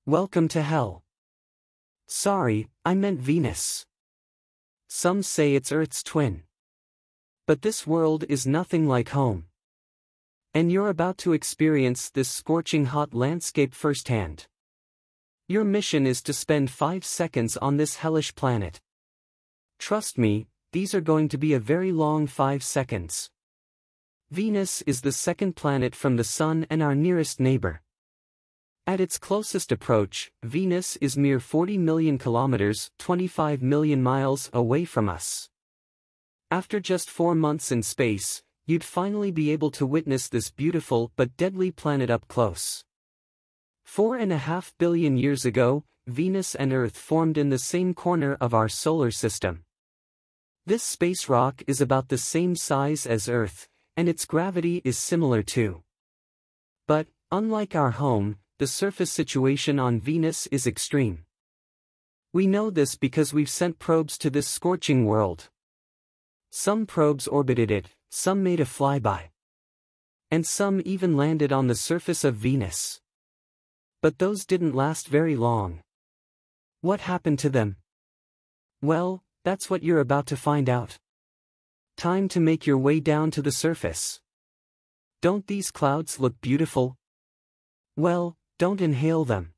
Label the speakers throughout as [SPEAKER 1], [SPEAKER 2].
[SPEAKER 1] Welcome to hell. Sorry, I meant Venus. Some say it's Earth's twin. But this world is nothing like home. And you're about to experience this scorching hot landscape firsthand. Your mission is to spend 5 seconds on this hellish planet. Trust me, these are going to be a very long 5 seconds. Venus is the second planet from the Sun and our nearest neighbor. At its closest approach, Venus is mere 40 million kilometers, 25 million miles away from us. After just 4 months in space, you'd finally be able to witness this beautiful but deadly planet up close. 4.5 billion years ago, Venus and Earth formed in the same corner of our solar system. This space rock is about the same size as Earth, and its gravity is similar too. But, unlike our home, the surface situation on Venus is extreme. We know this because we've sent probes to this scorching world. Some probes orbited it, some made a flyby. And some even landed on the surface of Venus. But those didn't last very long. What happened to them? Well, that's what you're about to find out. Time to make your way down to the surface. Don't these clouds look beautiful? Well, don't inhale them.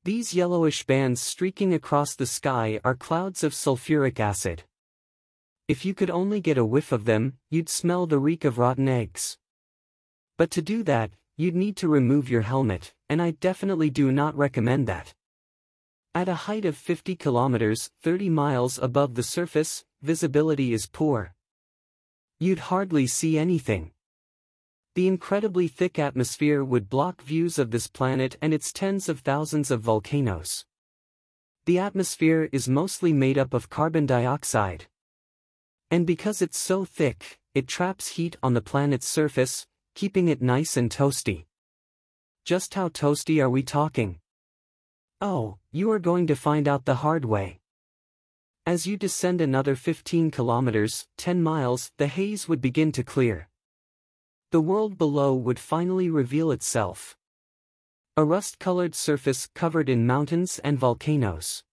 [SPEAKER 1] These yellowish bands streaking across the sky are clouds of sulfuric acid. If you could only get a whiff of them, you'd smell the reek of rotten eggs. But to do that, you'd need to remove your helmet, and I definitely do not recommend that. At a height of 50 kilometers, 30 miles above the surface, visibility is poor. You'd hardly see anything. The incredibly thick atmosphere would block views of this planet and its tens of thousands of volcanoes. The atmosphere is mostly made up of carbon dioxide. And because it's so thick, it traps heat on the planet's surface, keeping it nice and toasty. Just how toasty are we talking? Oh, you are going to find out the hard way. As you descend another 15 kilometers, 10 miles, the haze would begin to clear. The world below would finally reveal itself. A rust-colored surface covered in mountains and volcanoes.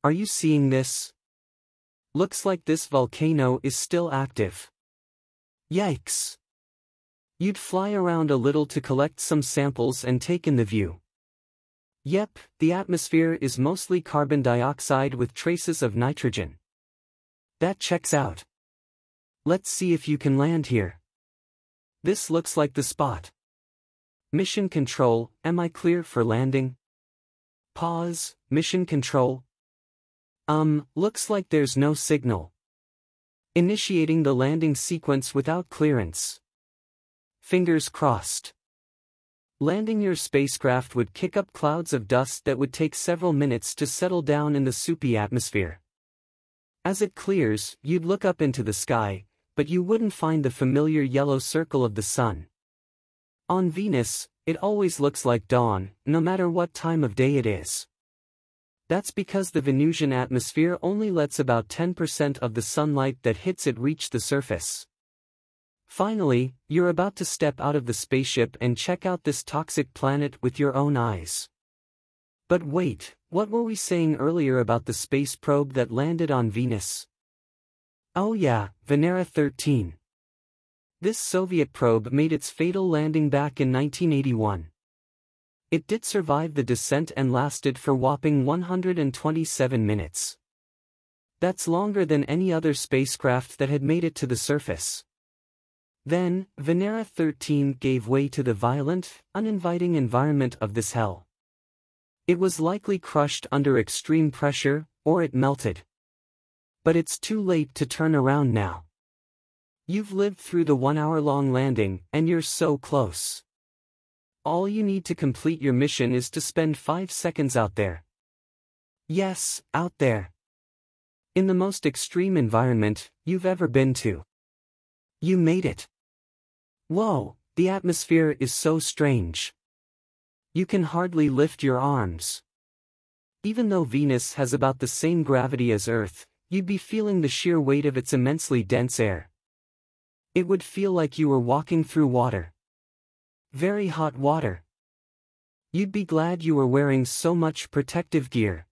[SPEAKER 1] Are you seeing this? Looks like this volcano is still active. Yikes! You'd fly around a little to collect some samples and take in the view. Yep, the atmosphere is mostly carbon dioxide with traces of nitrogen. That checks out. Let's see if you can land here. This looks like the spot. Mission control, am I clear for landing? Pause, mission control. Looks like there's no signal. Initiating the landing sequence without clearance. Fingers crossed. Landing your spacecraft would kick up clouds of dust that would take several minutes to settle down in the soupy atmosphere. As it clears, you'd look up into the sky, but you wouldn't find the familiar yellow circle of the sun. On Venus, it always looks like dawn, no matter what time of day it is. That's because the Venusian atmosphere only lets about 10% of the sunlight that hits it reach the surface. Finally, you're about to step out of the spaceship and check out this toxic planet with your own eyes. But wait, what were we saying earlier about the space probe that landed on Venus? Oh yeah, Venera 13. This Soviet probe made its fatal landing back in 1981. It did survive the descent and lasted for whopping 127 minutes. That's longer than any other spacecraft that had made it to the surface. Then, Venera 13 gave way to the violent, uninviting environment of this hell. It was likely crushed under extreme pressure, or it melted. But it's too late to turn around now. You've lived through the 1-hour-long landing, and you're so close. All you need to complete your mission is to spend 5 seconds out there. Yes, out there. In the most extreme environment you've ever been to. You made it. Whoa, the atmosphere is so strange. You can hardly lift your arms. Even though Venus has about the same gravity as Earth, you'd be feeling the sheer weight of its immensely dense air. It would feel like you were walking through water. Very hot water. You'd be glad you were wearing so much protective gear.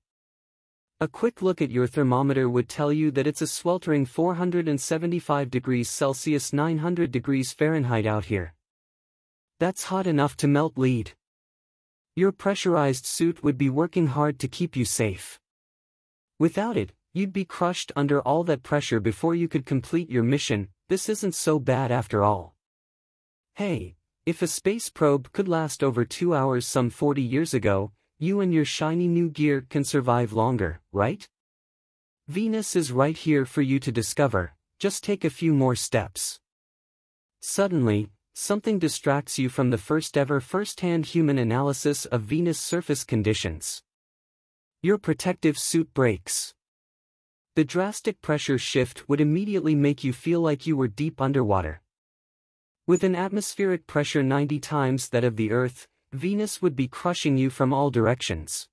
[SPEAKER 1] A quick look at your thermometer would tell you that it's a sweltering 475 degrees Celsius 900 degrees Fahrenheit out here. That's hot enough to melt lead. Your pressurized suit would be working hard to keep you safe. Without it, you'd be crushed under all that pressure before you could complete your mission. This isn't so bad after all. Hey, if a space probe could last over 2 hours some 40 years ago, you and your shiny new gear can survive longer, right? Venus is right here for you to discover, just take a few more steps. Suddenly, something distracts you from the first-hand human analysis of Venus' surface conditions. Your protective suit breaks. The drastic pressure shift would immediately make you feel like you were deep underwater. With an atmospheric pressure 90 times that of the Earth, Venus would be crushing you from all directions.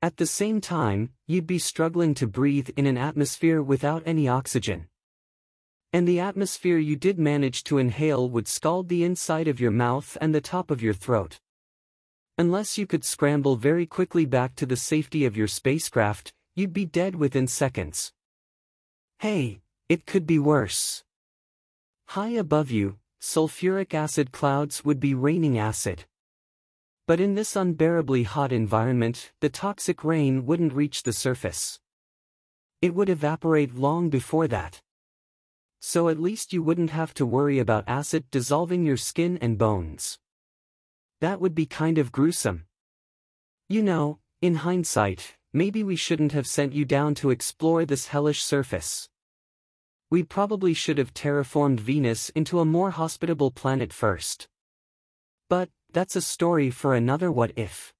[SPEAKER 1] At the same time, you'd be struggling to breathe in an atmosphere without any oxygen. And the atmosphere you did manage to inhale would scald the inside of your mouth and the top of your throat. Unless you could scramble very quickly back to the safety of your spacecraft, you'd be dead within seconds. Hey, it could be worse. High above you, sulfuric acid clouds would be raining acid. But in this unbearably hot environment, the toxic rain wouldn't reach the surface. It would evaporate long before that. So at least you wouldn't have to worry about acid dissolving your skin and bones. That would be kind of gruesome. You know, in hindsight, maybe we shouldn't have sent you down to explore this hellish surface. We probably should have terraformed Venus into a more hospitable planet first. But that's a story for another what if.